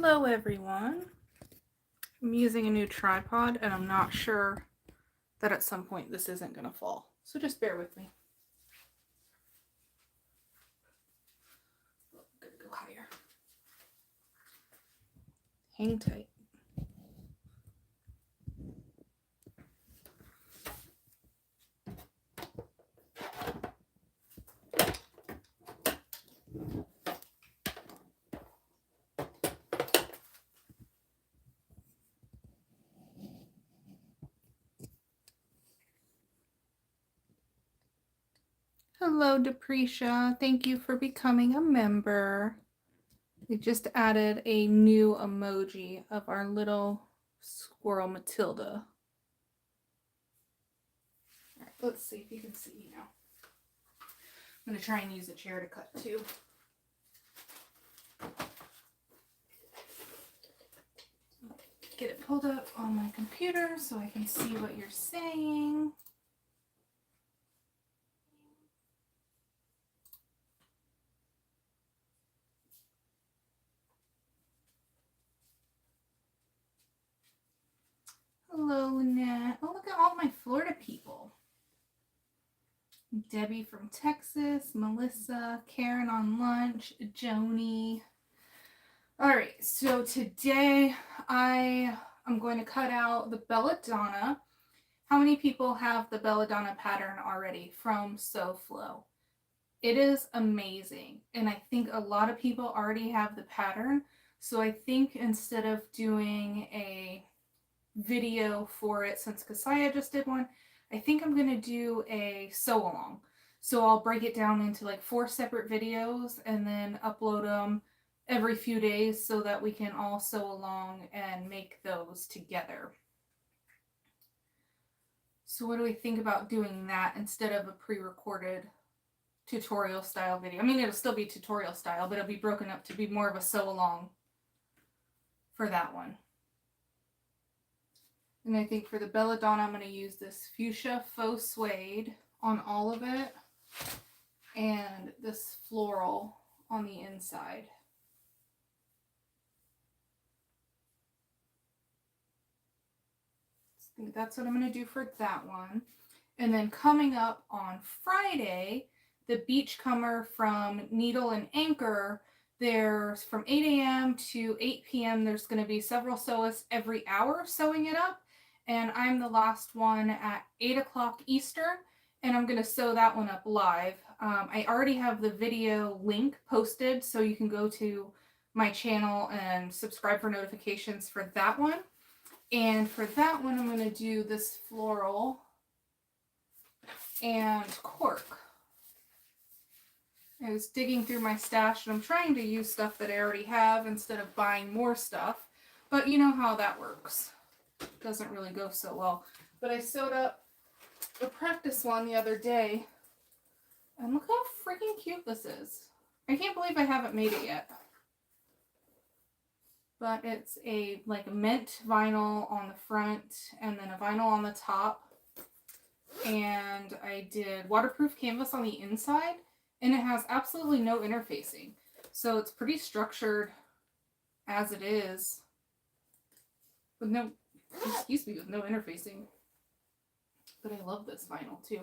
Hello everyone. I'm using a new tripod and I'm not sure that at some point this isn't going to fall. So just bear with me. Oh, I'm going to go higher. Hang tight. Hello, Deprecia. Thank you for becoming a member. We just added a new emoji of our little squirrel Matilda. All right, let's see if you can see now. I'm going to try and use a chair to cut too. Get it pulled up on my computer so I can see what you're saying. Hello, Lynette. Oh, look at all my Florida people. Debbie from Texas, Melissa, Karen on lunch, Joni. All right, so today I am going to cut out the Belladonna. How many people have the Belladonna pattern already from Sewflo? It is amazing, and I think a lot of people already have the pattern. So I think instead of doing a video for it, since Kasaya just did one, I think I'm going to do a sew along. So I'll break it down into like 4 separate videos and then upload them every few days so that we can all sew along and make those together. So what do we think about doing that instead of a pre-recorded tutorial style video? I mean, it'll still be tutorial style, but it'll be broken up to be more of a sew along for that one. And I think for the Belladonna, I'm going to use this fuchsia faux suede on all of it and this floral on the inside. I think that's what I'm going to do for that one. And then coming up on Friday, the Beachcomber from Needle and Anchor, there's from 8 a.m. to 8 p.m. There's going to be several sewists every hour sewing it up. And I'm the last one at 8 o'clock Eastern, and I'm going to sew that one up live. I already have the video link posted, so you can go to my channel and subscribe for notifications for that one. And for that one, I'm going to do this floral and cork. I was digging through my stash, and I'm trying to use stuff that I already have instead of buying more stuff. But you know how that works. Doesn't really go so well. But I sewed up a practice one the other day, and look how freaking cute this is. I can't believe I haven't made it yet. But it's a like mint vinyl on the front and then a vinyl on the top. And I did waterproof canvas on the inside, and it has absolutely no interfacing. So it's pretty structured as it is with no, excuse me, with no interfacing. But I love this vinyl too.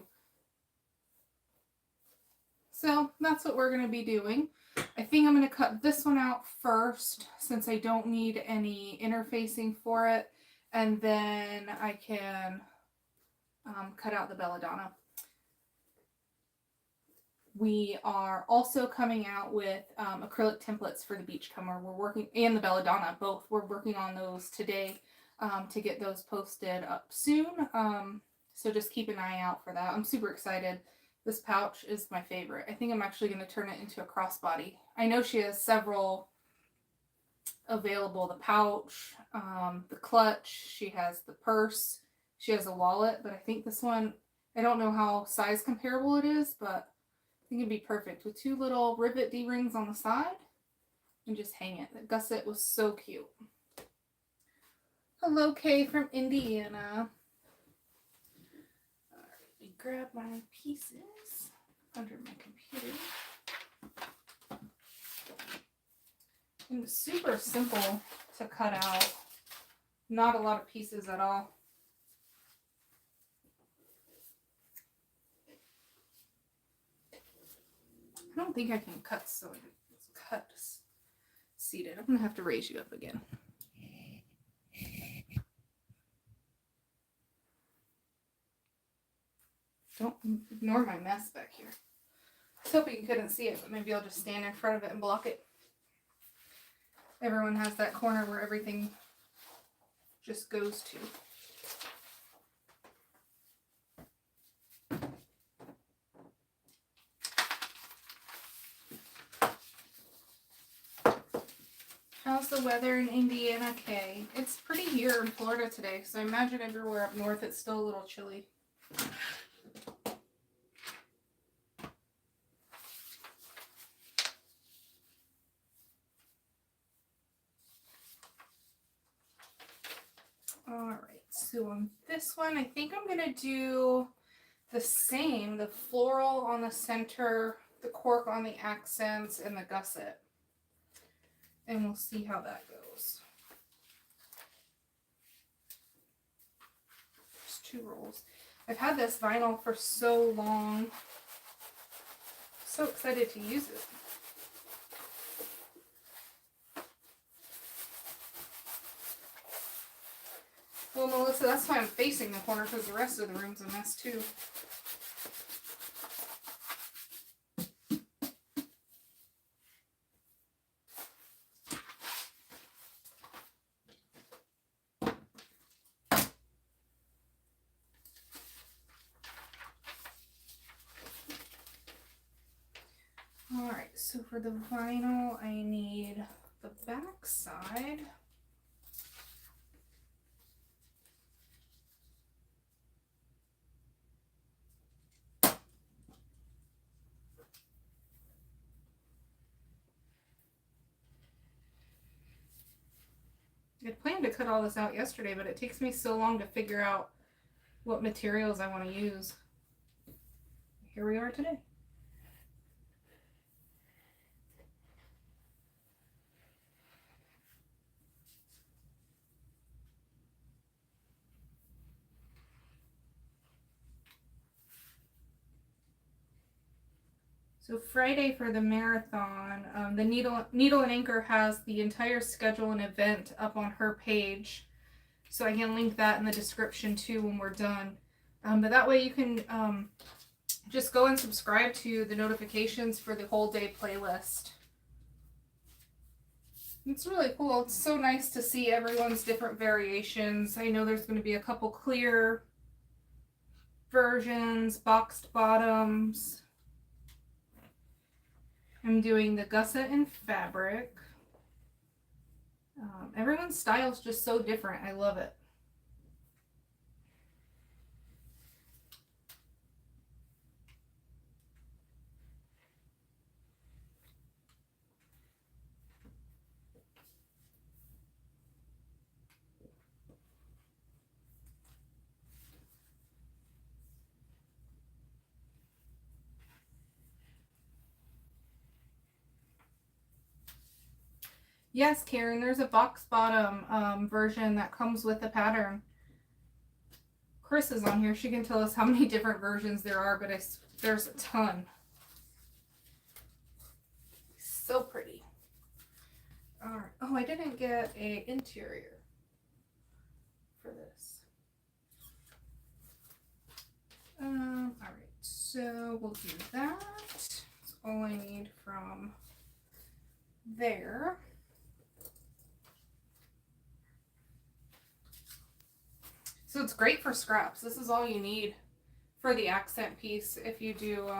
So that's what we're going to be doing. I think I'm going to cut this one out first since I don't need any interfacing for it. And then I can cut out the Belladonna. We are also coming out with acrylic templates for the Beachcomber. We're working, and the Belladonna, both. We're working on those today to get those posted up soon. So just keep an eye out for that. I'm super excited. This pouch is my favorite. I think I'm actually going to turn it into a crossbody. I know she has several available. The pouch, the clutch, she has the purse, she has a wallet, but I think this one, I don't know how size comparable it is, but I think it'd be perfect with 2 little rivet D-rings on the side and just hang it. The gusset was so cute. Hello, Kay from Indiana. All right, let me grab my pieces under my computer. And it's super simple to cut out. Not a lot of pieces at all. I don't think I can cut seated. I'm gonna have to raise you up again. Don't ignore my mess back here. I was hoping you couldn't see it, but maybe I'll just stand in front of it and block it. Everyone has that corner where everything just goes to. How's the weather in Indiana, Kay? It's pretty here in Florida today, so I imagine everywhere up north it's still a little chilly. Alright, so on this one, I think I'm going to do the same, the floral on the center, the cork on the accents, and the gusset. And we'll see how that goes. There's 2 rolls. I've had this vinyl for so long. So excited to use it. Well, Melissa, that's why I'm facing the corner, because the rest of the room's a mess too. Alright, so for the vinyl, I need the back side. I planned to cut all this out yesterday, but it takes me so long to figure out what materials I want to use. Here we are today. So Friday for the marathon, the Needle and Anchor has the entire schedule and event up on her page. So I can link that in the description too when we're done. But that way you can just go and subscribe to the notifications for the whole day playlist. It's really cool. It's so nice to see everyone's different variations. I know there's going to be a couple clear versions, boxed bottoms. I'm doing the gusset in fabric. Everyone's style is just so different. I love it. Yes, Karen, there's a box bottom version that comes with the pattern. Chris is on here. She can tell us how many different versions there are, but there's a ton. So pretty. All right. Oh, I didn't get an interior for this. All right, so we'll do that. That's all I need from there. So it's great for scraps. This is all you need for the accent piece. If you do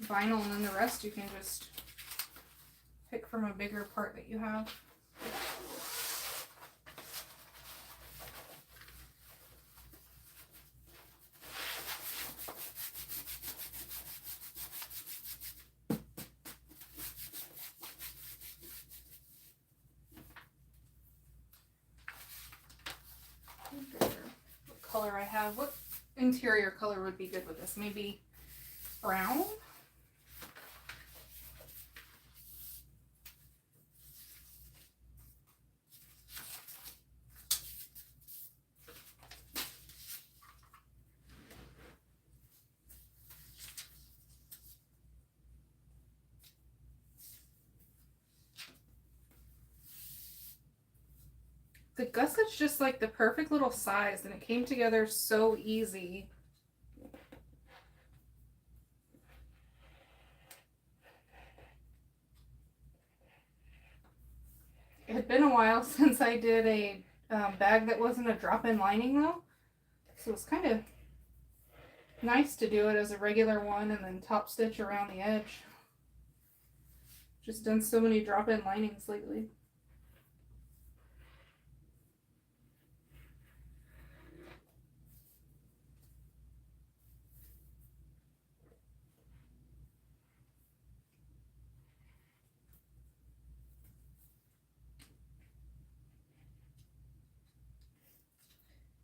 vinyl, and then the rest you can just pick from a bigger part that you have. What color I have? What interior color would be good with this? Maybe brown? The gusset's just like the perfect little size, and it came together so easy. It had been a while since I did a bag that wasn't a drop-in lining though, so it's kind of nice to do it as a regular one and then top stitch around the edge. Just done so many drop-in linings lately.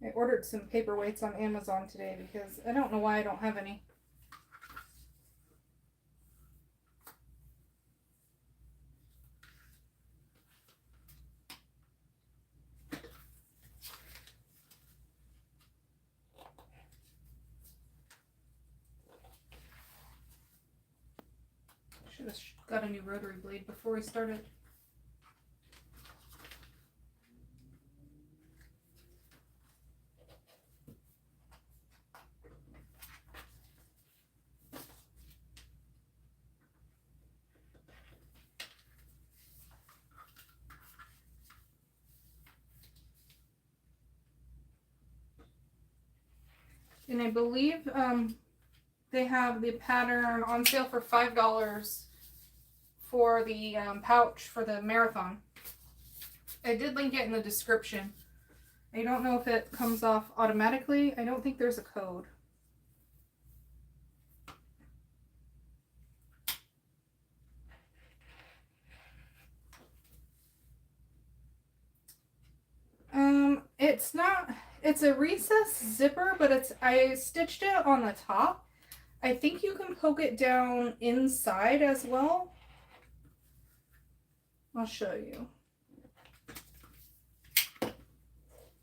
I ordered some paperweights on Amazon today because I don't know why I don't have any. Should have got a new rotary blade before we started. And I believe they have the pattern on sale for $5 for the pouch for the marathon. I did link it in the description. I don't know if it comes off automatically. I don't think there's a code. It's not, it's a recessed zipper, but I stitched it on the top. I think you can poke it down inside as well. I'll show you.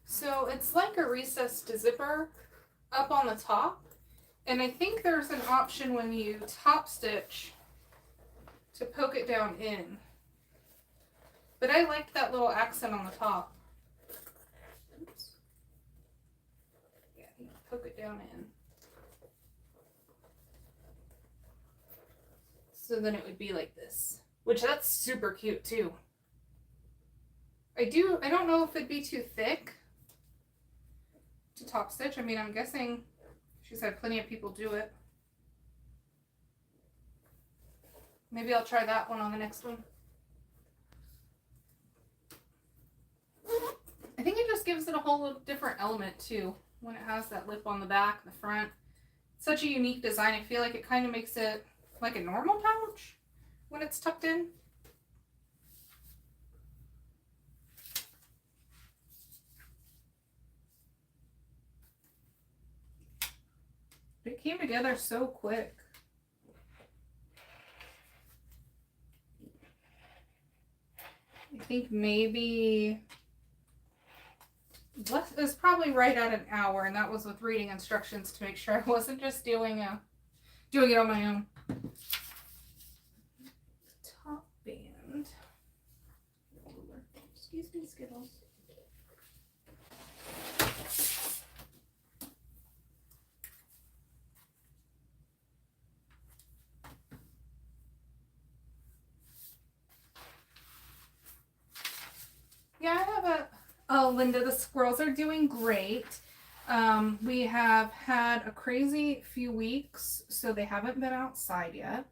So it's like a recessed zipper up on the top. And I think there's an option when you top stitch to poke it down in. But I liked that little accent on the top. Oops. Yeah, you poke it down in. So then it would be like this, which that's super cute too. I don't know if it'd be too thick to top stitch. I mean, I'm guessing she's had plenty of people do it. Maybe I'll try that one on the next one. I think it just gives it a whole different element too when it has that lip on the back, the front. Such a unique design. I feel like it kind of makes it like a normal pouch when it's tucked in. It came together so quick. I think maybe it was probably right at an hour, and that was with reading instructions to make sure I wasn't just doing it on my own. Top band. Excuse me, Skittles. Yeah, I have a... Oh, Linda, the squirrels are doing great. We have had a crazy few weeks, so they haven't been outside yet.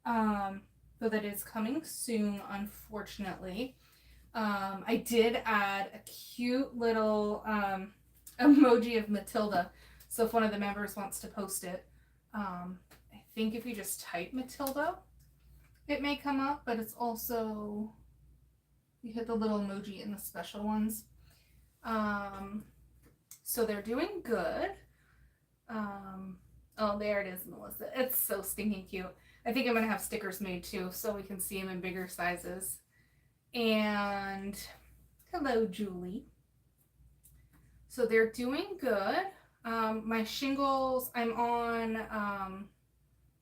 But that is coming soon, unfortunately. I did add a cute little emoji of Matilda. So if one of the members wants to post it, I think if you just type Matilda, it may come up, but it's also... You hit the little emoji in the special ones. So they're doing good. Oh, there it is, Melissa. It's so stinking cute. I think I'm going to have stickers made too, so we can see them in bigger sizes. And hello, Julie. So they're doing good. My shingles, I'm on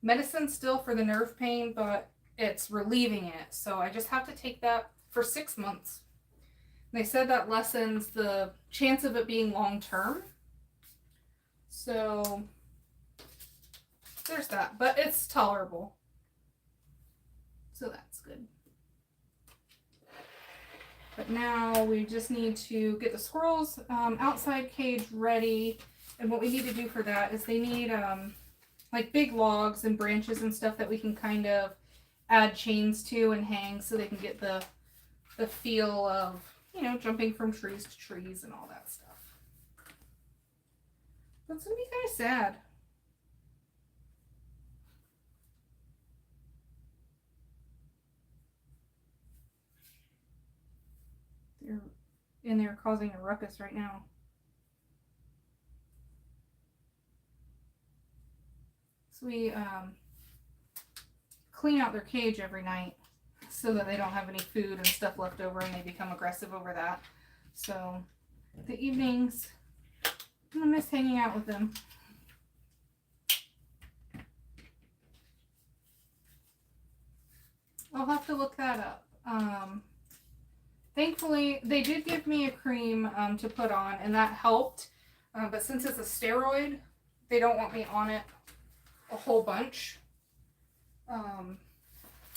medicine still for the nerve pain, but it's relieving it. So I just have to take that for 6 months. They said that lessens the chance of it being long term. So there's that, but it's tolerable. So that's good. But now we just need to get the squirrels outside cage ready. And what we need to do for that is they need like big logs and branches and stuff that we can kind of add chains to and hang so they can get the feel of, you know, jumping from trees to trees and all that stuff. That's gonna be kind of sad. They're in there causing a ruckus right now. So we clean out their cage every night so that they don't have any food and stuff left over and they become aggressive over that. So the evenings, I'm gonna miss hanging out with them. I'll have to look that up. Thankfully, they did give me a cream to put on, and that helped. But since it's a steroid, they don't want me on it a whole bunch,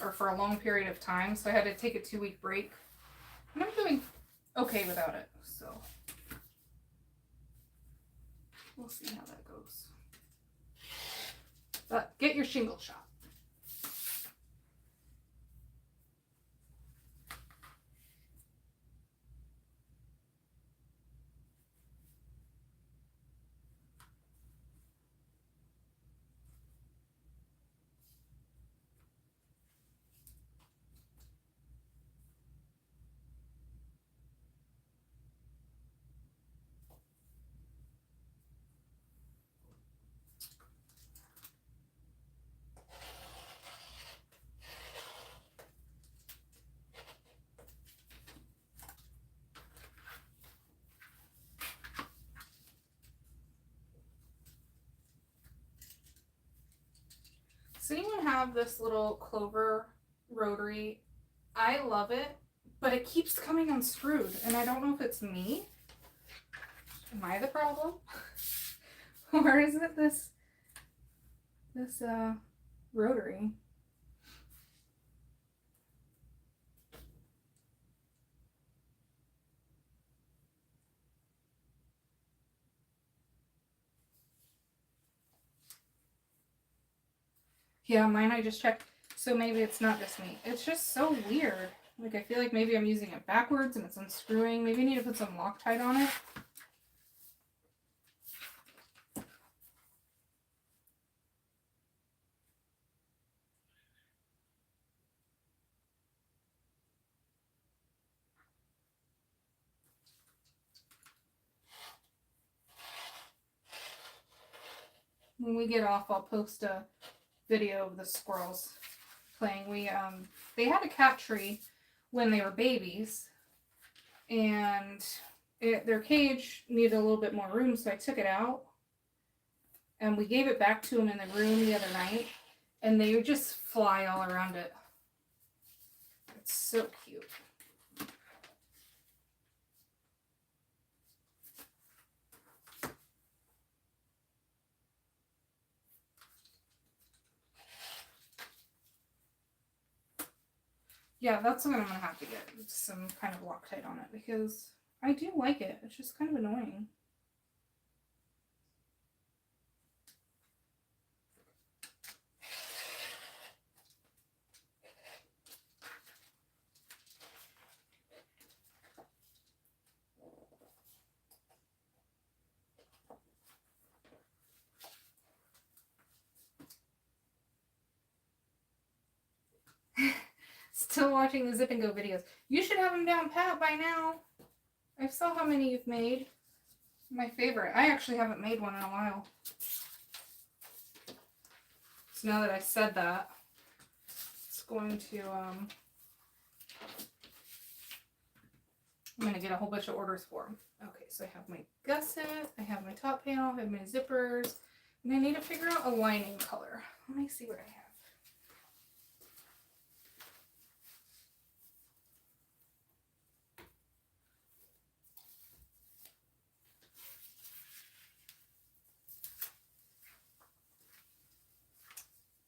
or for a long period of time. So I had to take a 2-week break. And I'm doing okay without it, so we'll see how that goes. But get your shingle shot. Does anyone have this little clover rotary? I love it, but it keeps coming unscrewed, and I don't know if it's me. Am I the problem? Or is it this rotary? Yeah, mine I just checked, so maybe it's not just me. It's just so weird. Like, I feel like maybe I'm using it backwards and it's unscrewing. Maybe I need to put some Loctite on it. When we get off, I'll post a video of the squirrels playing. They had a cat tree when they were babies, and their cage needed a little bit more room, so I took it out and we gave it back to them in the room the other night, and they would just fly all around it. It's so cute. Yeah, that's what I'm going to have to get, some kind of Loctite on it, because I do like it. It's just kind of annoying. Still watching the Zip and Go videos. You should have them down pat by now. I saw how many you've made. My favorite. I actually haven't made one in a while. So now that I said that, it's going to, I'm going to get a whole bunch of orders for them. Okay, so I have my gusset, I have my top panel, I have my zippers, and I need to figure out a lining color. Let me see what I have.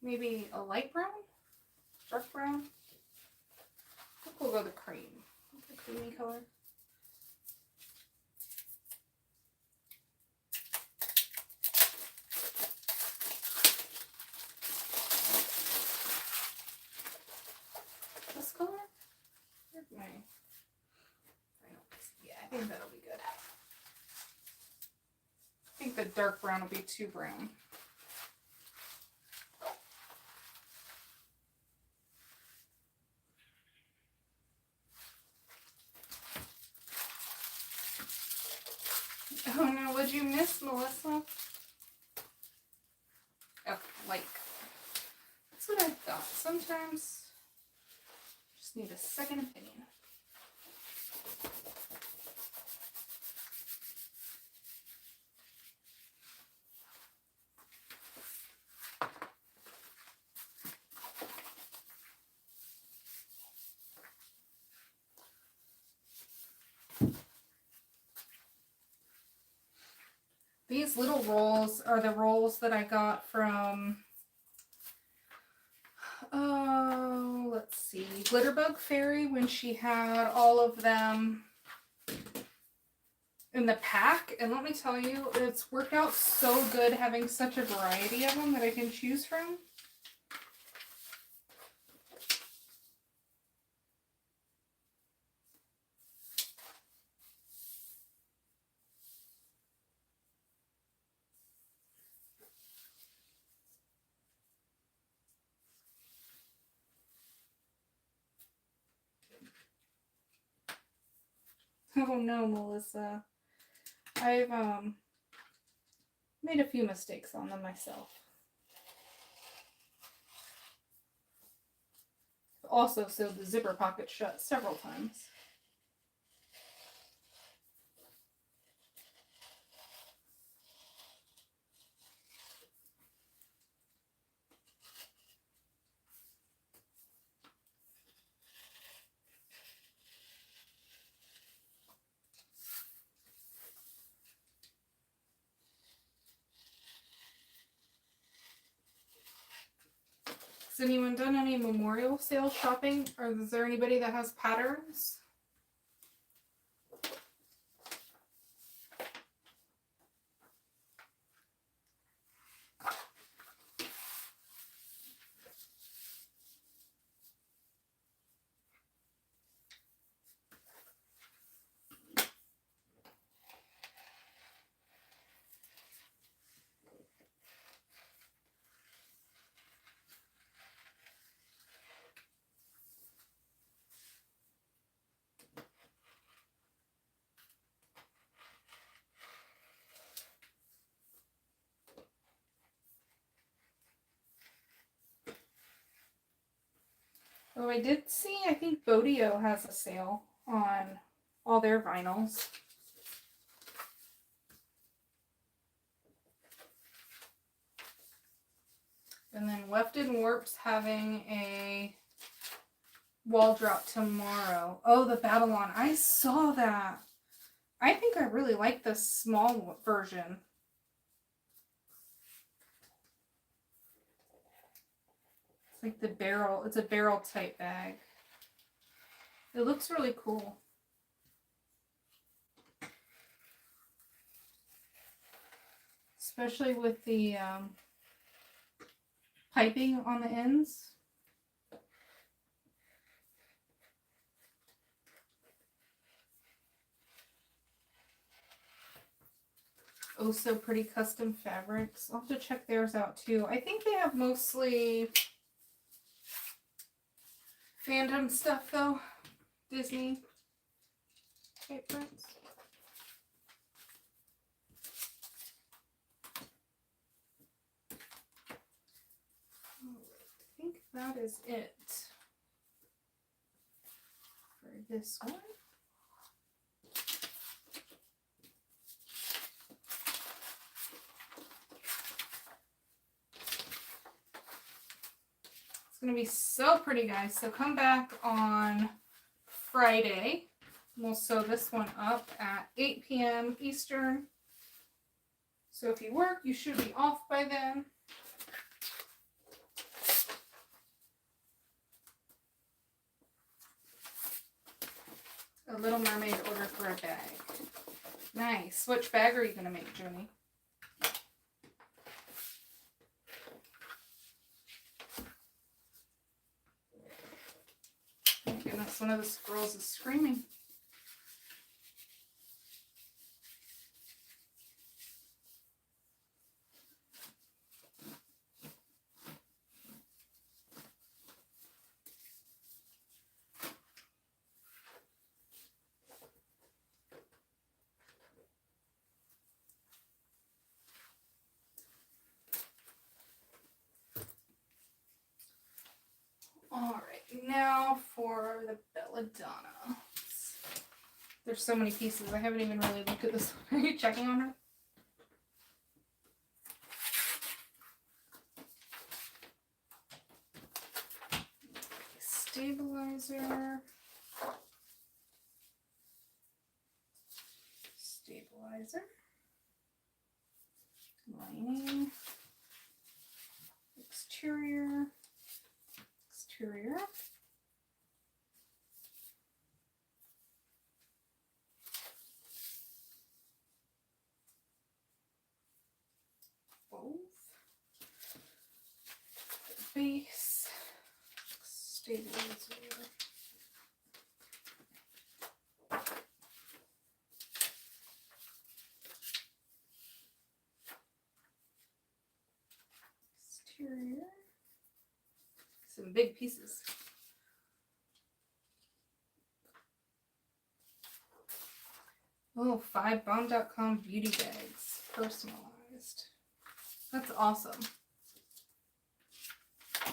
maybe a light brown, dark brown. I think we'll go the cream, the creamy color. This color? Where's my... Yeah, I think that'll be good. I think the dark brown will be too brown. Oh no, what'd you miss, Melissa? Oh, like. That's what I thought. Sometimes just need a second opinion. These little rolls are the rolls that I got from, oh, let's see, Glitterbug Fairy when she had all of them in the pack. And let me tell you, it's worked out so good having such a variety of them that I can choose from. Oh no, Melissa. I've made a few mistakes on them myself. Also sewed the zipper pocket shut several times. Has anyone done any memorial sale shopping? Or is there anybody that has patterns? Oh, I did see, I think Bodio has a sale on all their vinyls. And then Wefted and Warp's having a wall drop tomorrow. Oh, the Babylon. I saw that. I think I really like the small version. It's like the barrel. It's a barrel type bag. It looks really cool. Especially with the piping on the ends. Oh, so pretty custom fabrics. I'll have to check theirs out too. I think they have mostly fandom stuff though. Disney type prints. I think that is it for this one. It's going to be so pretty, guys. So come back on Friday. We'll sew this one up at 8 p.m. Eastern. So if you work, you should be off by then. Little Mermaid order for a bag. Nice. Which bag are you going to make, Joni? Oh my goodness, one of the squirrels is screaming. Alright, now for the Belladonna. There's so many pieces. I haven't even really looked at this one. Are you checking on her? Stabilizer. Stabilizer. Lining. Exterior. Exterior. Both. Base. Stabilizer. Exterior. Some big pieces. Oh, 5 bomb.com beauty bags. Personalized. That's awesome.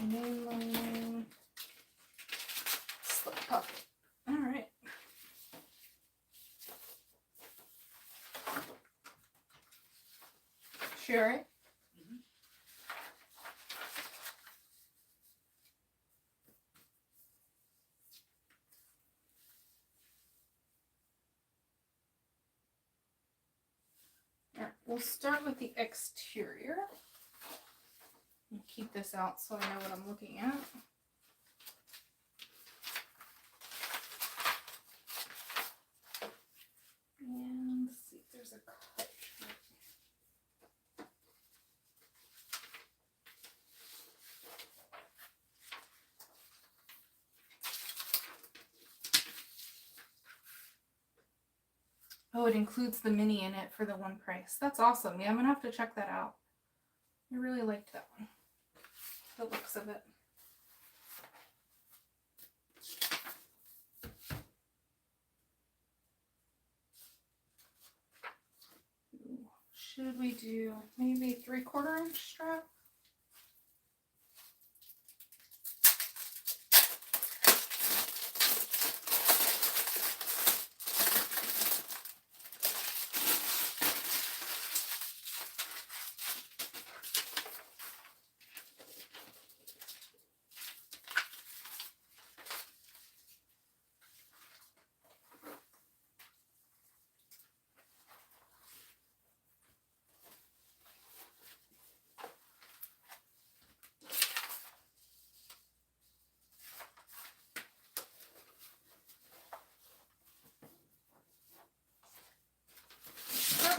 Name lining. Slip pocket. Alright. Sure. Alright, we'll start with the exterior. And keep this out so I know what I'm looking at. And let's see if there's a cut. Oh, it includes the mini in it for the one price. That's awesome. Yeah, I'm gonna have to check that out. I really liked that one. The looks of it. Should we do maybe 3/4 inch strap?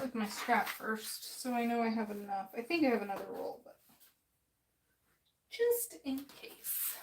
With my strap first, so I know I have enough. I think I have another roll, but just in case.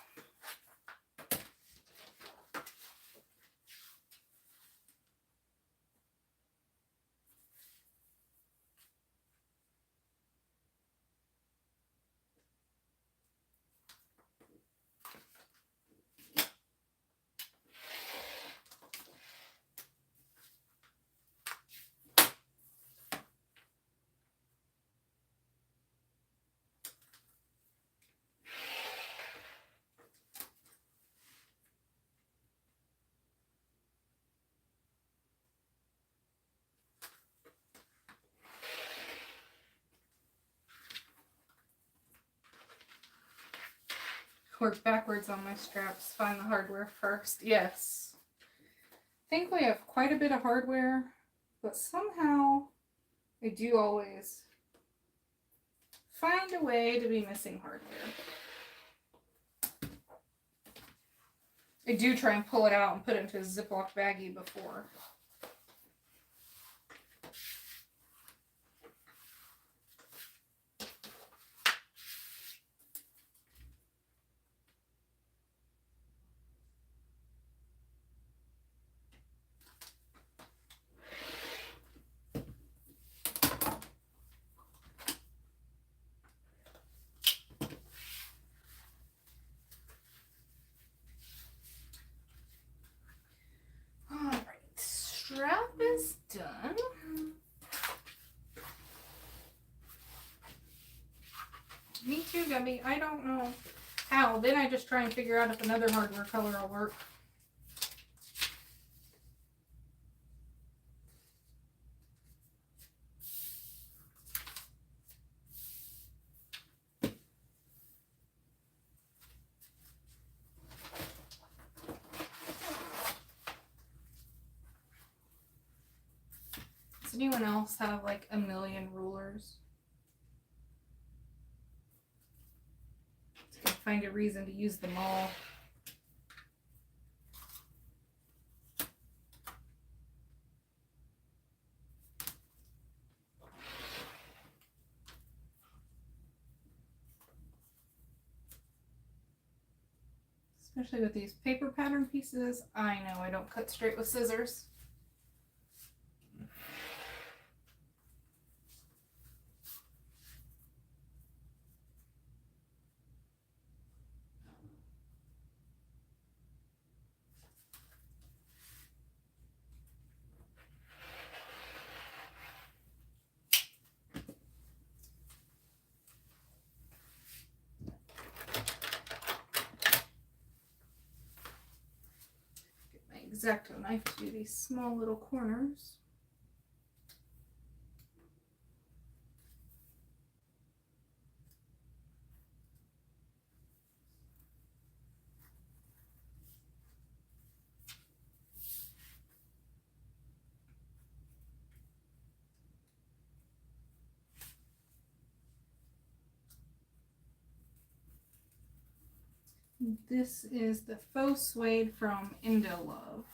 Work backwards on my straps, find the hardware first. Yes. I think we have quite a bit of hardware, but somehow I do always find a way to be missing hardware. I do try and pull it out and put it into a Ziploc baggie before. Strap is done. Me too, Gumby. I don't know how. Then I just try and figure out if another hardware color will work. Does anyone else have like a million rulers? Just gotta find a reason to use them all. Especially with these paper pattern pieces. I know I don't cut straight with scissors. Exacto knife to do these small little corners. This is the faux suede from Indolove.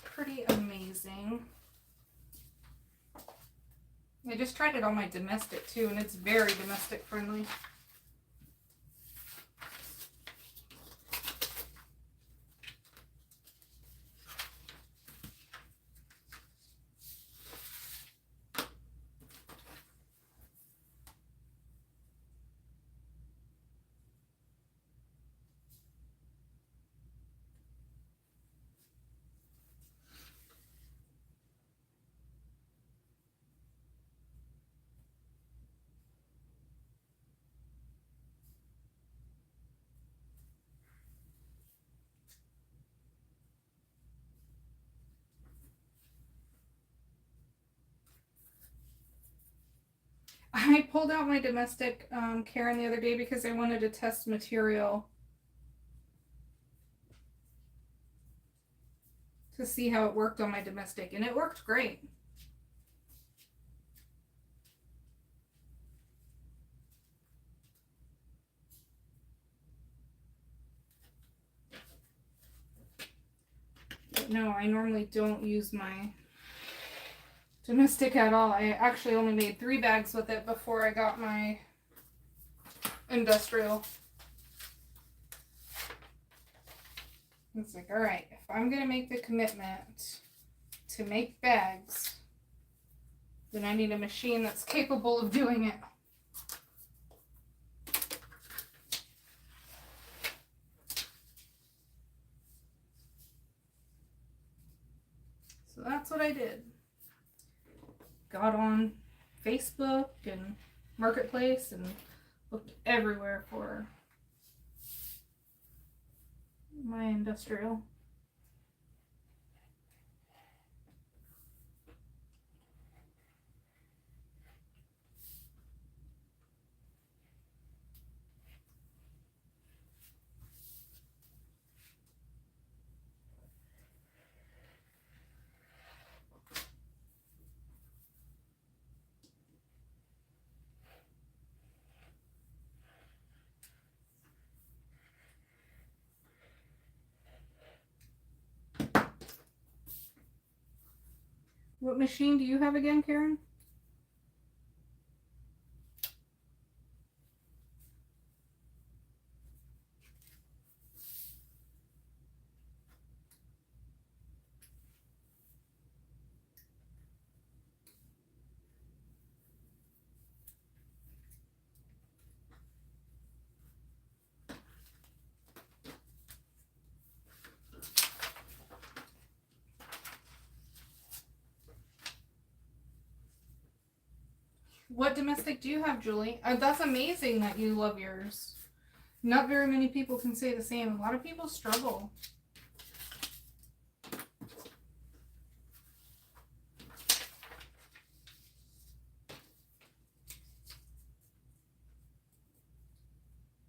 Pretty amazing. I just tried it on my domestic too, and it's very domestic friendly. I pulled out my domestic Karen the other day because I wanted to test material to see how it worked on my domestic, and it worked great. But no, I normally don't use my domestic at all. I actually only made 3 bags with it before I got my industrial. It's like, all right, if I'm going to make the commitment to make bags, then I need a machine that's capable of doing it. So that's what I did. Got on Facebook and Marketplace and looked everywhere for my industrial. What machine do you have again, Karen? What domestic do you have, Julie? That's amazing that you love yours. Not very many people can say the same. A lot of people struggle.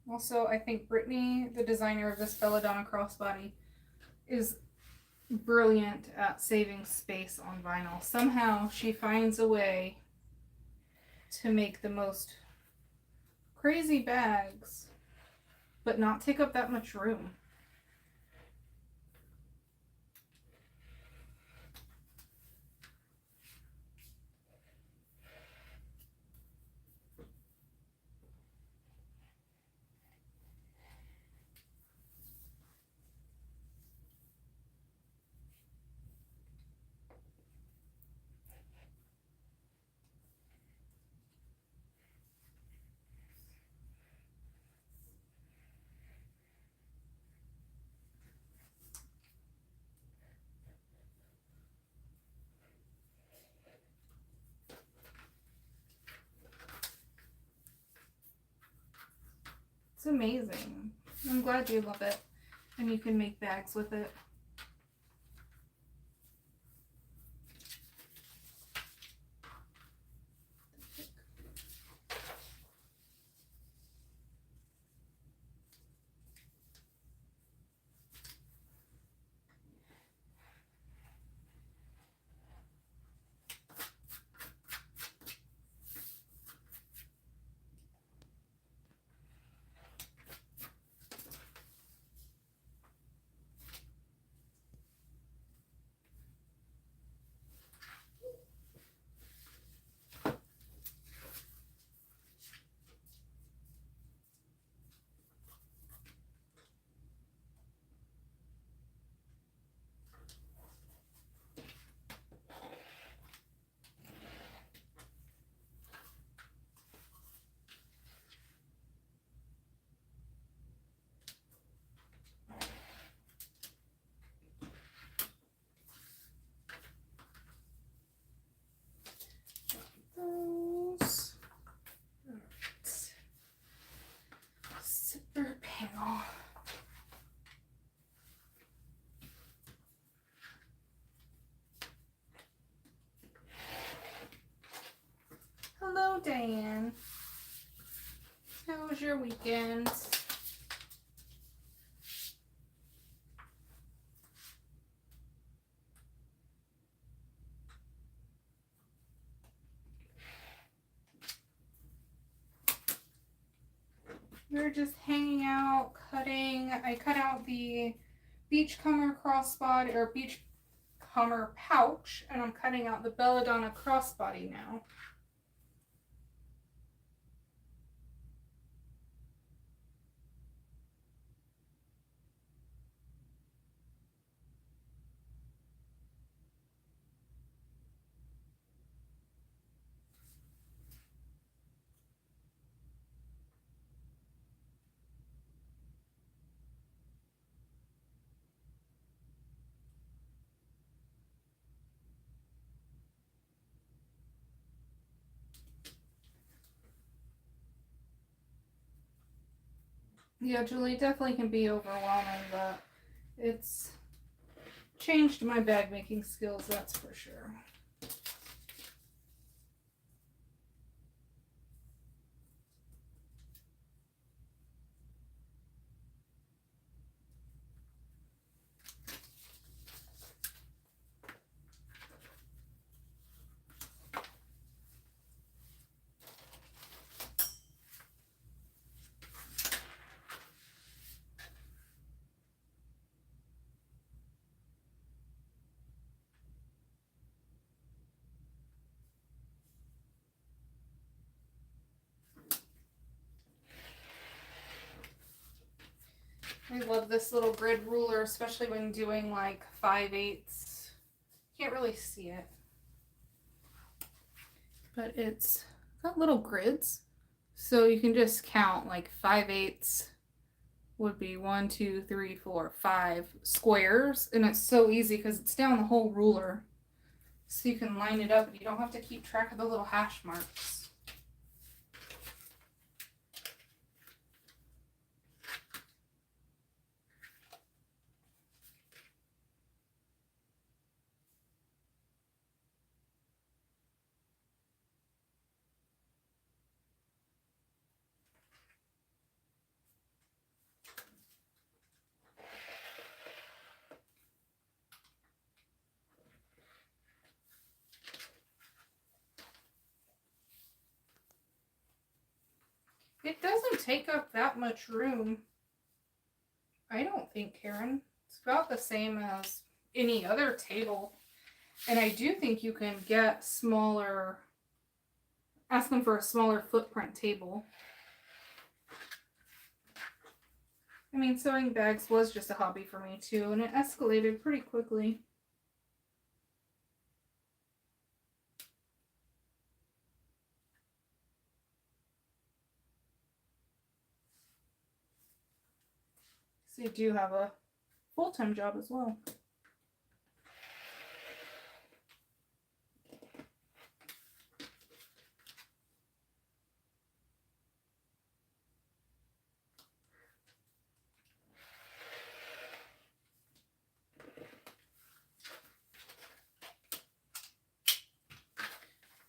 Also, I think Brittany, the designer of this Belladonna crossbody, is brilliant at saving space on vinyl. Somehow she finds a way to make the most crazy bags, but not take up that much room. It's amazing. I'm glad you love it and you can make bags with it. Zipper panel. Hello, Diane. How was your weekend? We were just hanging out, cutting. I cut out the Beachcomber crossbody or Beachcomber pouch, and I'm cutting out the Belladonna crossbody now. Yeah, Julie, definitely can be overwhelming, but it's changed my bag making skills, that's for sure. I love this little grid ruler, especially when doing like 5/8. Can't really see it, but it's got little grids, so you can just count like 5/8 would be 1, 2, 3, 4, 5 squares, and it's so easy because it's down the whole ruler, so you can line it up and you don't have to keep track of the little hash marks. It doesn't take up that much room, I don't think, Karen. It's about the same as any other table. And I do think you can get smaller, ask them for a smaller footprint table. I mean, sewing bags was just a hobby for me too, and it escalated pretty quickly. So you do have a full-time job as well.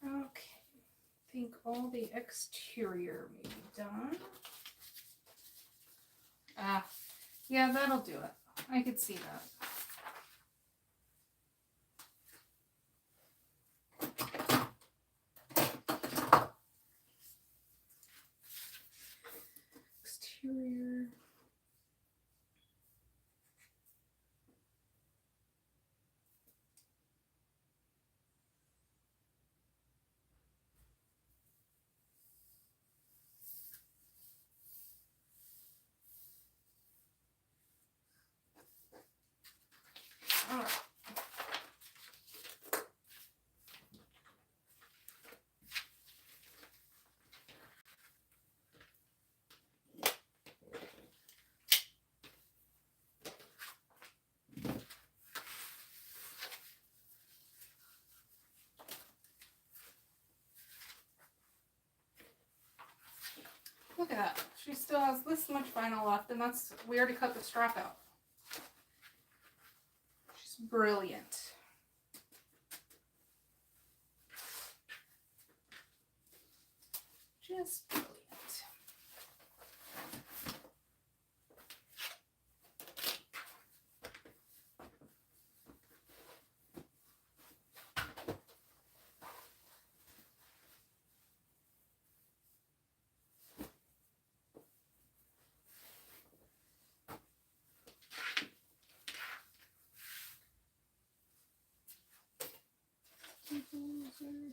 Okay, I think all the exterior may be done. Yeah, that'll do it. I could see that. Exterior. All right. Look at that. She still has this much vinyl left, and that's, we already cut the strap out. She's brilliant. Just brilliant.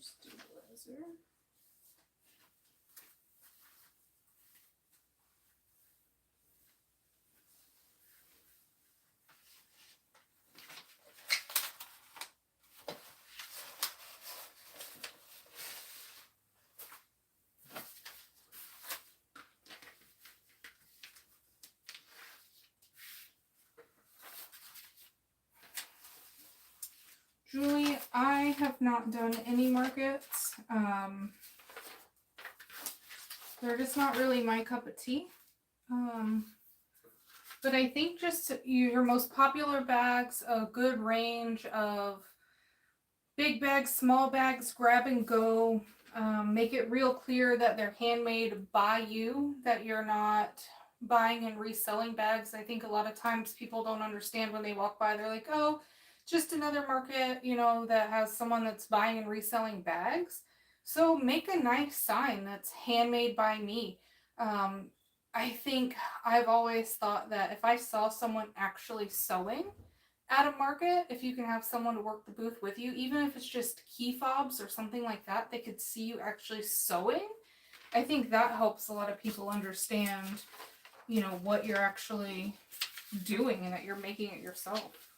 Stabilizer. Julie, I have not done any markets. They're just not really my cup of tea. But I think just your most popular bags, a good range of big bags, small bags, grab and go. Make it real clear that they're handmade by you, that you're not buying and reselling bags. I think a lot of times people don't understand when they walk by. They're like, oh, just another market, you know, that has someone that's buying and reselling bags. So make a nice sign that's handmade by me. I think I've always thought that if I saw someone actually sewing at a market, if you can have someone to work the booth with you, even if it's just key fobs or something like that, they could see you actually sewing. I think that helps a lot of people understand, you know, what you're actually doing it, you're making it yourself.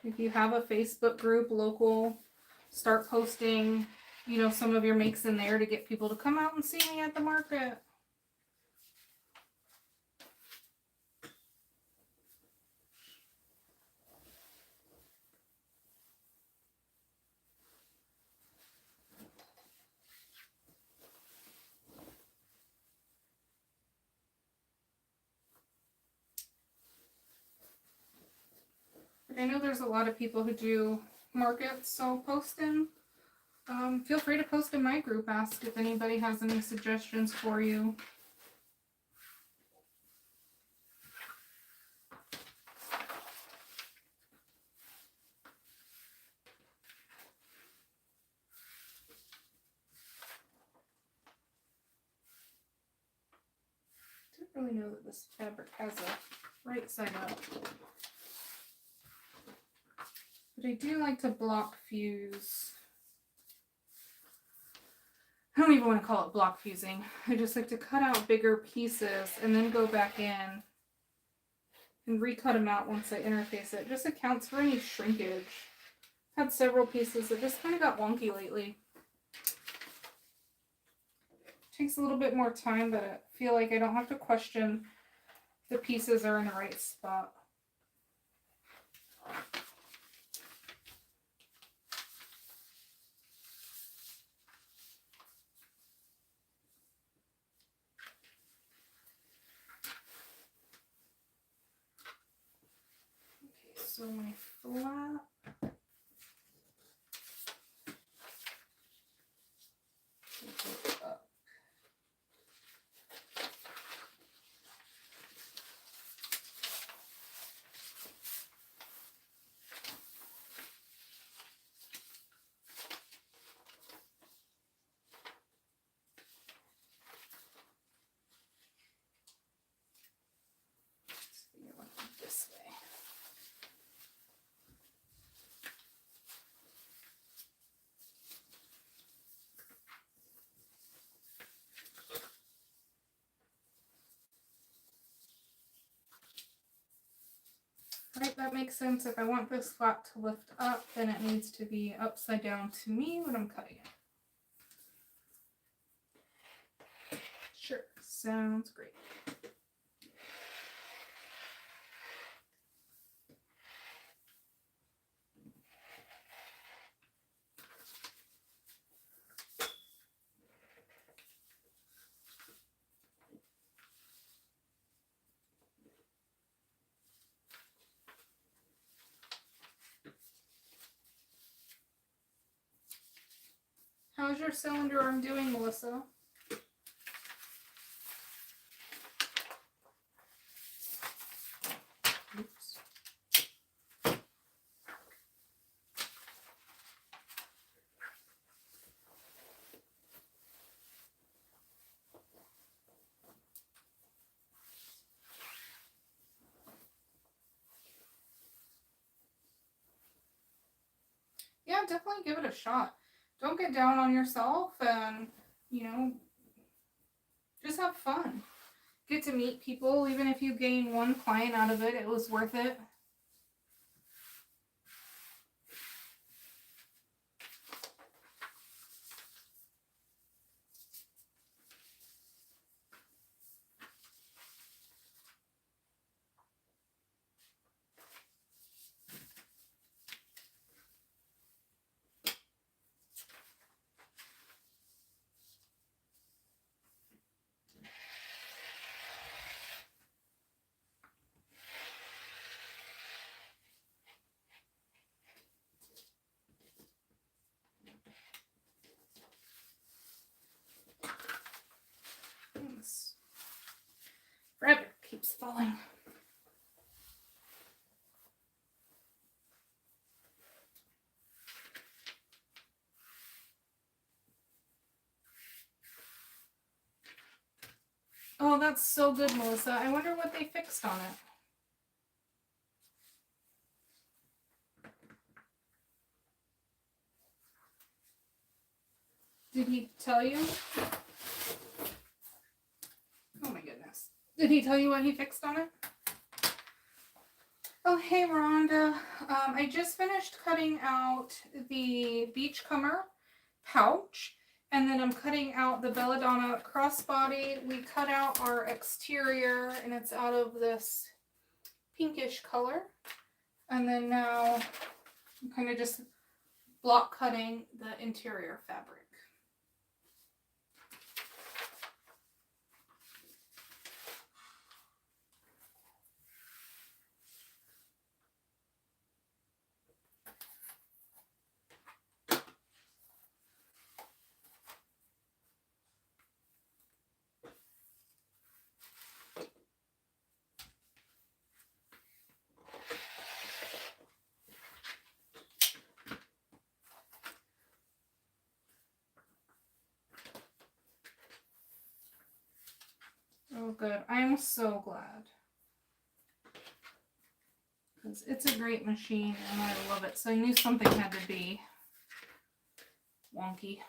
If you have a Facebook group, local, start posting, you know, some of your makes in there to get people to come out and see me at the market. I know there's a lot of people who do markets, so post in. Feel free to post in my group, ask if anybody has any suggestions for you. I don't really know that this fabric has a right side up. But I do like to block fuse. I don't even want to call it block fusing. I just like to cut out bigger pieces and then go back in and recut them out once I interface it. Just accounts for any shrinkage. I've had several pieces that just kind of got wonky lately. Takes a little bit more time, but I feel like I don't have to question if the pieces are in the right spot. Okay, so my flap. This way. Right, that makes sense. If I want this flap to lift up, then it needs to be upside down to me when I'm cutting it. Sure, sounds great. How's your cylinder arm doing, Melissa? Oops. Yeah, definitely give it a shot. Don't get down on yourself and, you know, just have fun. Get to meet people. Even if you gain one client out of it, it was worth it. This fabric keeps falling. Oh, that's so good, Melissa. I wonder what they fixed on it. Did he tell you? Oh my goodness. Did he tell you what he fixed on it? Oh, hey, Rhonda. I just finished cutting out the Beachcomber pouch, and then I'm cutting out the Belladonna crossbody. We cut out our exterior, and it's out of this pinkish color. And then now I'm kind of just block cutting the interior fabric. Oh, good. I am so glad. Because it's a great machine and I love it. So I knew something had to be wonky.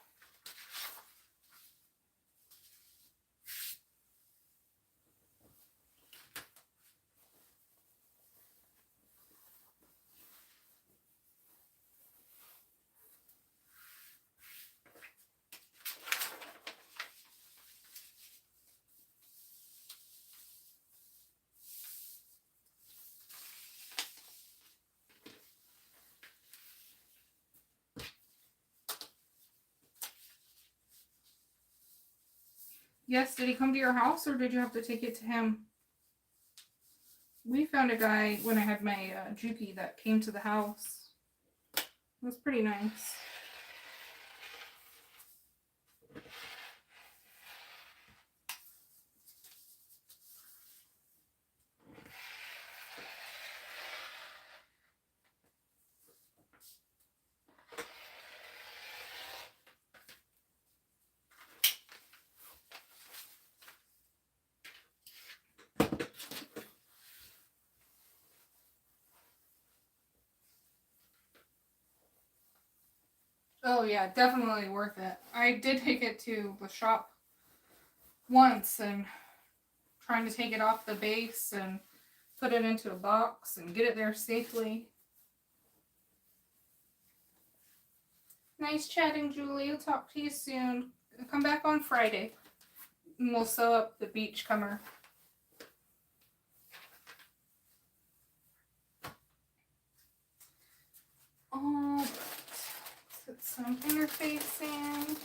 Yes, did he come to your house or did you have to take it to him? We found a guy when I had my Juki that came to the house. It was pretty nice. Oh yeah, definitely worth it. I did take it to the shop once and trying to take it off the base and put it into a box and get it there safely. Nice chatting, Julie. I'll talk to you soon. Come back on Friday and we'll sew up the Beachcomber. Alright. Put some interfacing.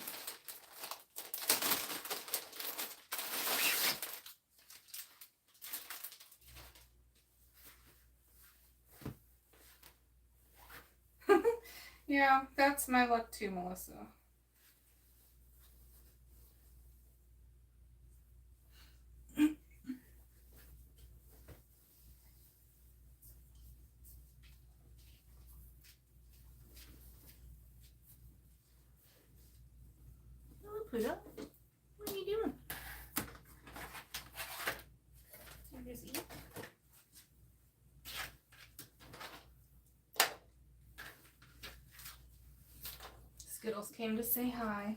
Yeah, that's my luck too, Melissa. Pluto, what are you doing? You just eat? Skittles came to say hi.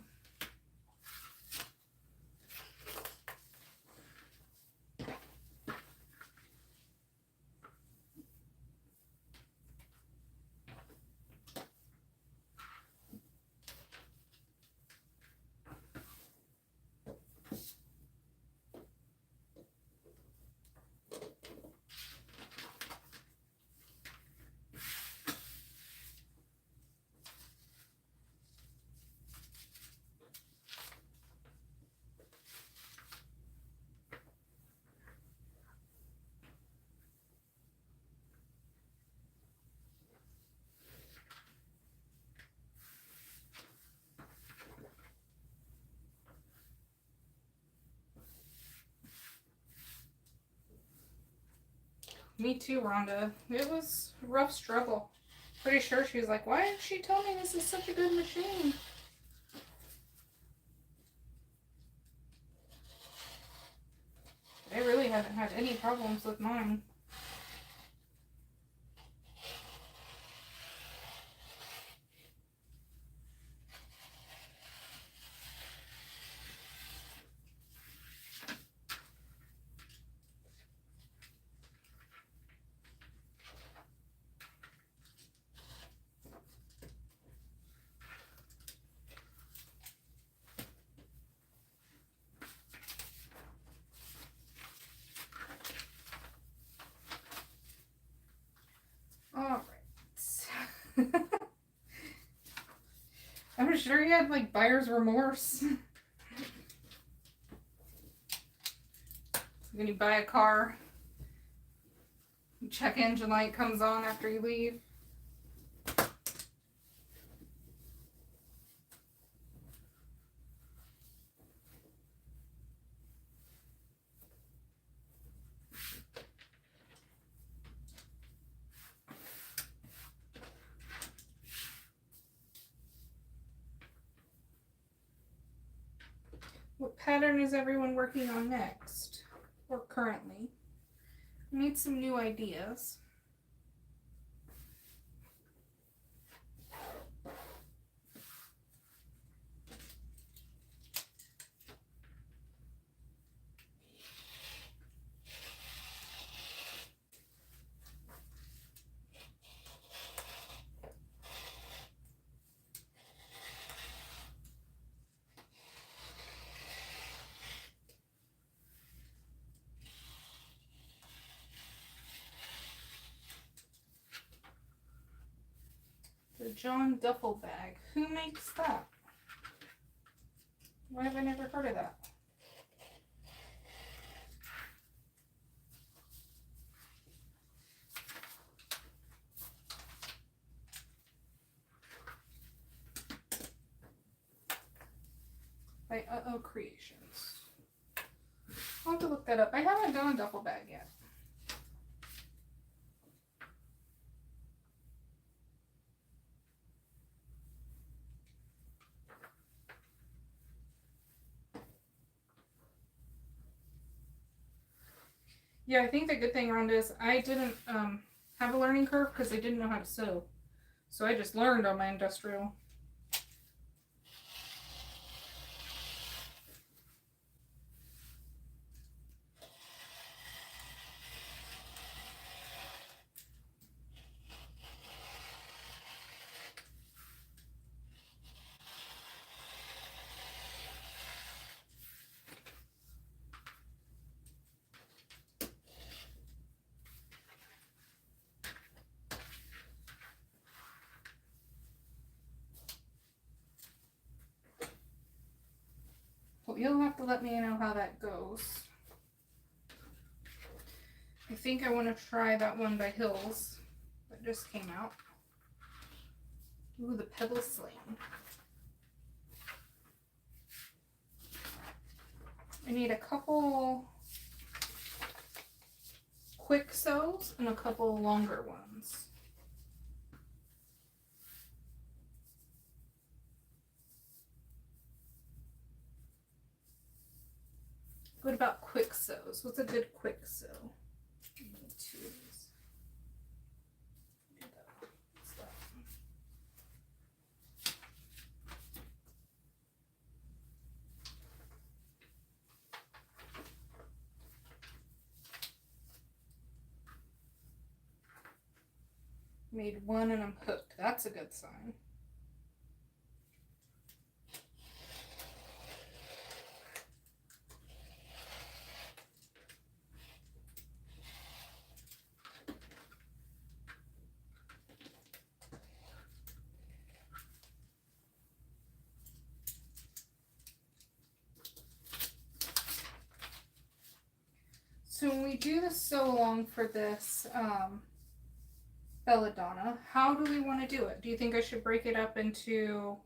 Me too, Rhonda. It was a rough struggle. Pretty sure she was like, why didn't she tell me this is such a good machine? really haven't had any problems with mine. I'm sure he had like buyer's remorse. When you buy a car, check engine light comes on after you leave. What pattern is everyone working on next, or currently? I need some new ideas. The John duffel bag. Who makes that? Why have I never heard of that? By Creations. I'll have to look that up. I haven't done a duffel bag yet. Yeah, I think the good thing around is I didn't have a learning curve because I didn't know how to sew. So I just learned on my industrial. Well, you'll have to let me know how that goes. I think I want to try that one by Hills that just came out. Ooh, the Pebble Slam. I need a couple quick sews and a couple longer ones. What about quick sews? What's a good quick sew? I need two of these. What's that? Made one and I'm hooked. That's a good sign. So when we do the sew along for this Belladonna, how do we want to do it? Do you think I should break it up into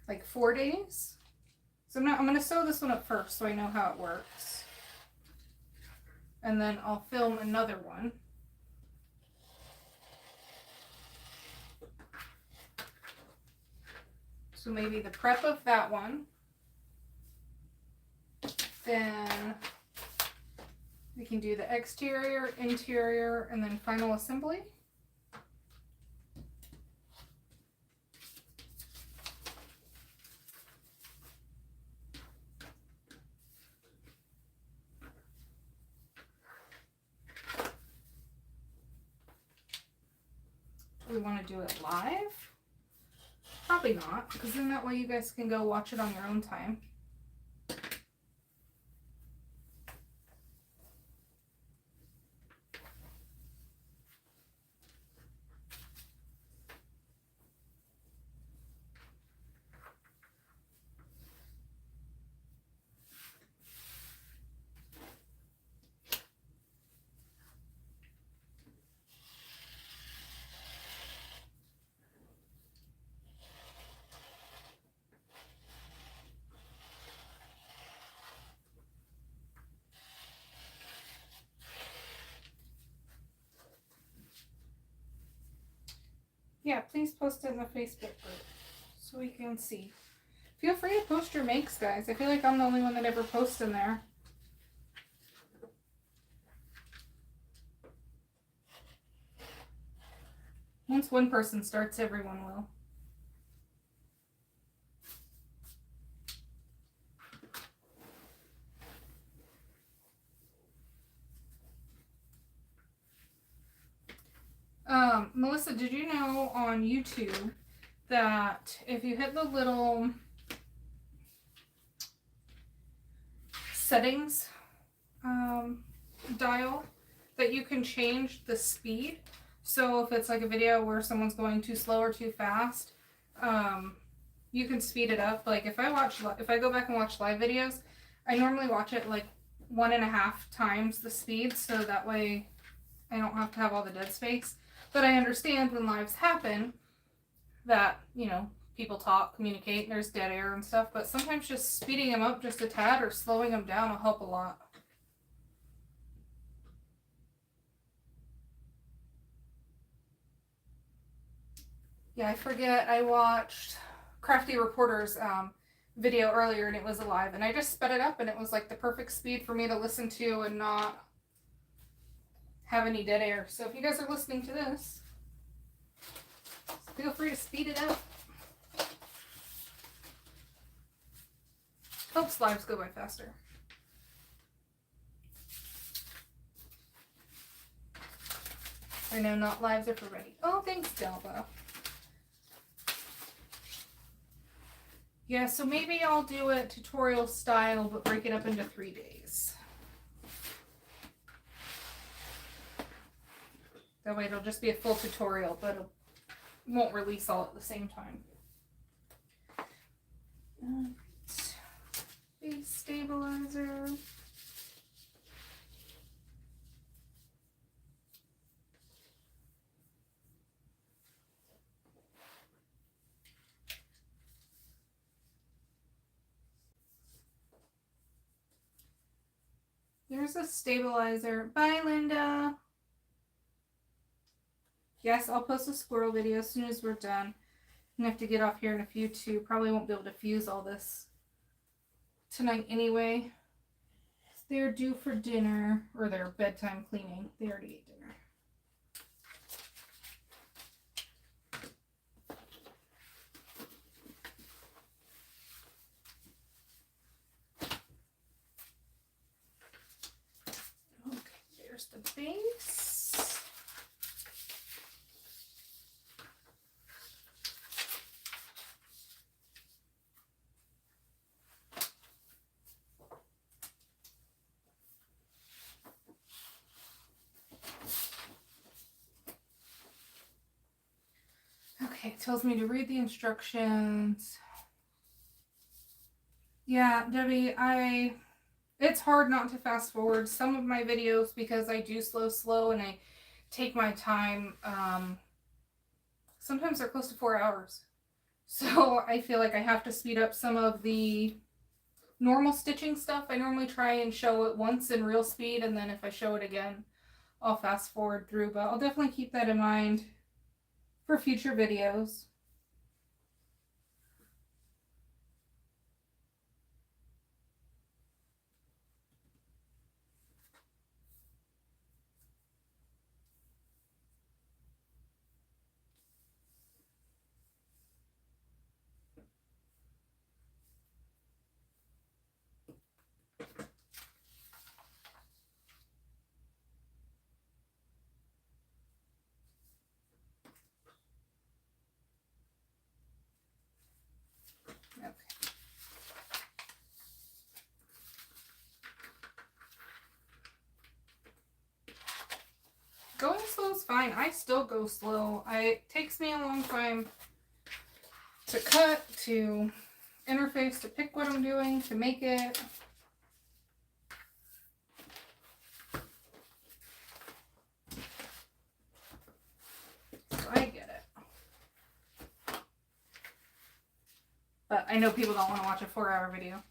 like 4 days? So I'm going to sew this one up first so I know how it works. And then I'll film another one. So maybe the prep of that one. Then can do the exterior, interior, and then final assembly. Do we want to do it live? Probably not, because then that way you guys can go watch it on your own time. Yeah, please post it in the Facebook group so we can see. Feel free to post your makes, guys. I feel like I'm the only one that ever posts in there. Once one person starts, everyone will. Melissa, did you know on YouTube that if you hit the little settings dial, that you can change the speed? So if it's like a video where someone's going too slow or too fast, you can speed it up. Like if I go back and watch live videos, I normally watch it like 1.5 times the speed, so that way I don't have to have all the dead space. But I understand when lives happen that, you know, people talk, communicate, and there's dead air and stuff, but sometimes just speeding them up just a tad or slowing them down will help a lot. Yeah, I forget, I watched Crafty Reporter's video earlier and it was alive, and I just sped it up and it was like the perfect speed for me to listen to and not have any dead air. So if you guys are listening to this, feel free to speed it up. Helps lives go by faster. I know not lives are for ready. Oh, thanks, Delva. Yeah, so maybe I'll do it tutorial style, but break it up into 3 days. That way it'll just be a full tutorial, but it won't release all at the same time. Base stabilizer. There's a stabilizer. Bye, Linda. Yes, I'll post a squirrel video as soon as we're done. I have to get off here in a few too. Probably won't be able to fuse all this tonight anyway. They're due for dinner, or their bedtime cleaning. They already ate dinner. Okay, there's the base. Okay, it tells me to read the instructions. Yeah, Debbie, it's hard not to fast forward some of my videos because I do slow and I take my time. Sometimes they're close to 4 hours. So I feel like I have to speed up some of the normal stitching stuff. I normally try and show it once in real speed, and then if I show it again, I'll fast forward through, but I'll definitely keep that in mind for future videos. Going slow is fine. I still go slow. It takes me a long time to cut, to interface, to pick what I'm doing, to make it. So I get it. But I know people don't want to watch a 4-hour video.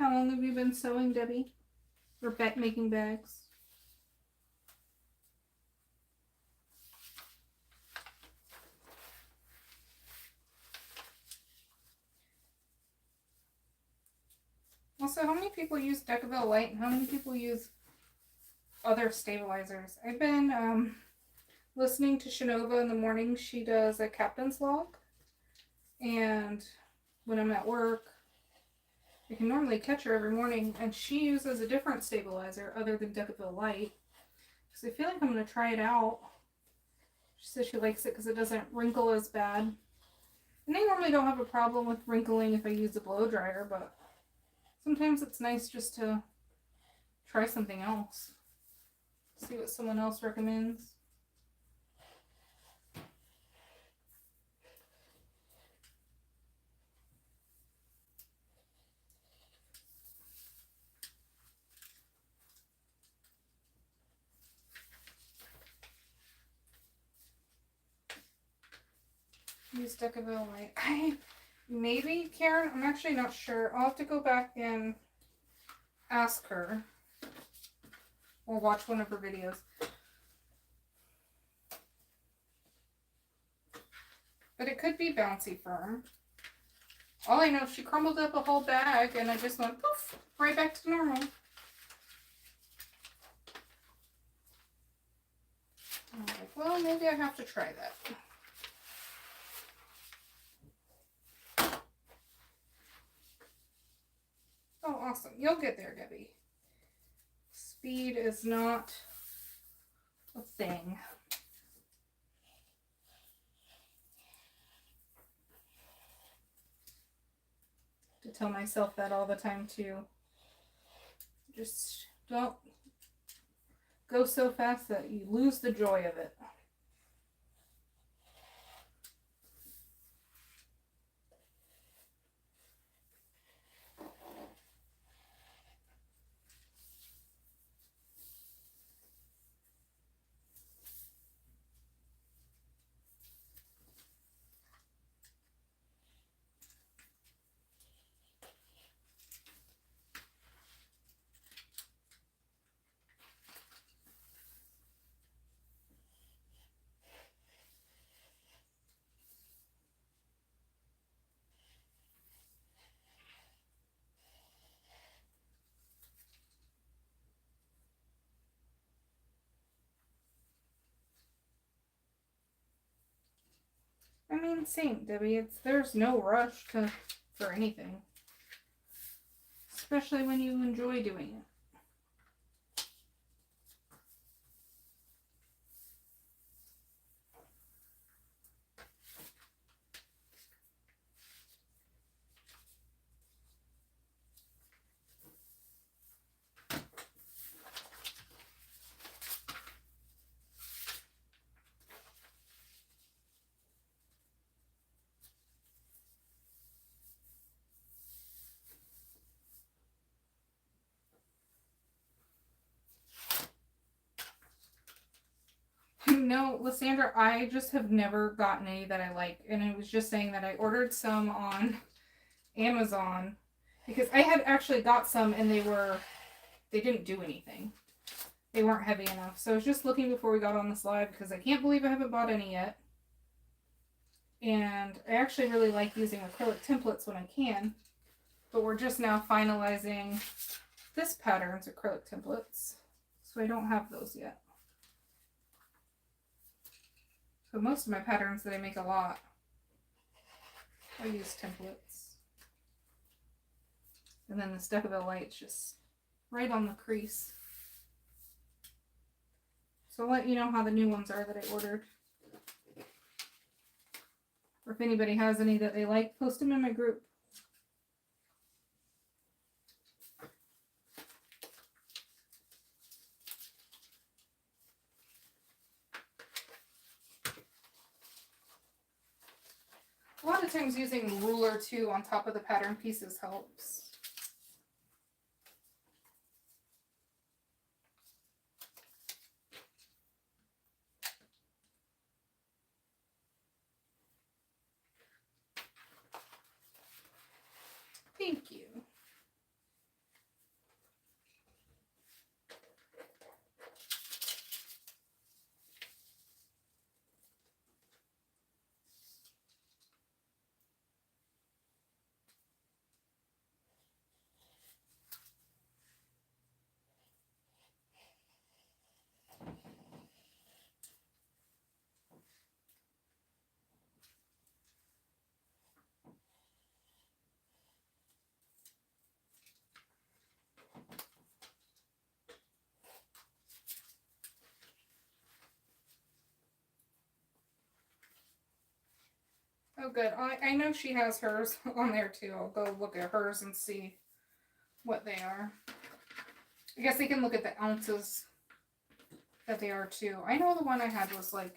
How long have you been sewing, Debbie? Or making bags? Also, how many people use Decaville Light and how many people use other stabilizers? I've been listening to Shinova in the morning. She does a captain's log. And when I'm at work, I can normally catch her every morning, and she uses a different stabilizer other than Decaville Light. Because I feel like I'm going to try it out. She says she likes it because it doesn't wrinkle as bad. And I normally don't have a problem with wrinkling if I use a blow dryer, but sometimes it's nice just to try something else. See what someone else recommends. Use Decaville Light. Maybe, Karen, I'm actually not sure. I'll have to go back and ask her. Or watch one of her videos. But it could be Bouncy Firm. All I know is she crumbled up a whole bag and I just went poof, right back to normal. I was like, well, maybe I have to try that. Oh, awesome. You'll get there, Debbie. Speed is not a thing. To tell myself that all the time, too. Just don't go so fast that you lose the joy of it. I mean, same, Debbie. There's no rush for anything. Especially when you enjoy doing it. No, Lysandra, I just have never gotten any that I like. And I was just saying that I ordered some on Amazon because I had actually got some and they were they didn't do anything. They weren't heavy enough. So I was just looking before we got on this live because I can't believe I haven't bought any yet. And I actually really like using acrylic templates when I can. But we're just now finalizing this pattern's acrylic templates. So I don't have those yet. So most of my patterns that I make a lot, I use templates. And then this Decibel light's just right on the crease. So I'll let you know how the new ones are that I ordered. Or if anybody has any that they like, post them in my group. A lot of times using the ruler too on top of the pattern pieces helps. Thank you. Oh, good. I know she has hers on there too. I'll go look at hers and see what they are. I guess they can look at the ounces that they are too. I know the one I had was like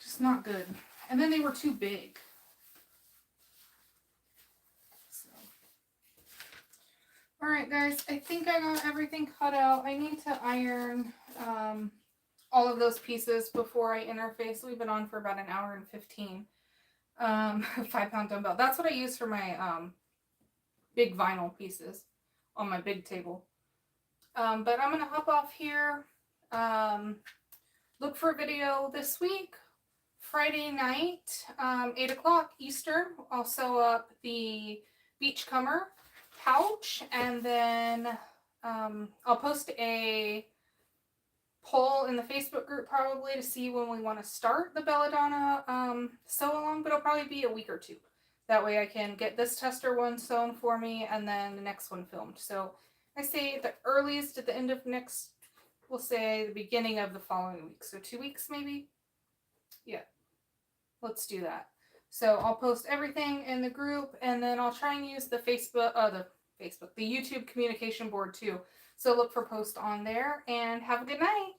just not good. And then they were too big. So. Alright guys, I think I got everything cut out. I need to iron all of those pieces before I interface. We've been on for about an hour and 15. 5-pound dumbbell. That's what I use for my big vinyl pieces on my big table. But I'm going to hop off here. Look for a video this week, Friday night, 8 o'clock Eastern. I'll sew up the Beachcomber pouch, and then I'll post a poll in the Facebook group probably to see when we want to start the Belladonna sew along, but it'll probably be a week or two. That way I can get this tester one sewn for me and then the next one filmed. So I say the earliest at the end of next, we'll say the beginning of the following week. So 2 weeks maybe? Yeah, let's do that. So I'll post everything in the group, and then I'll try and use the the YouTube communication board too. So look for posts on there, and have a good night.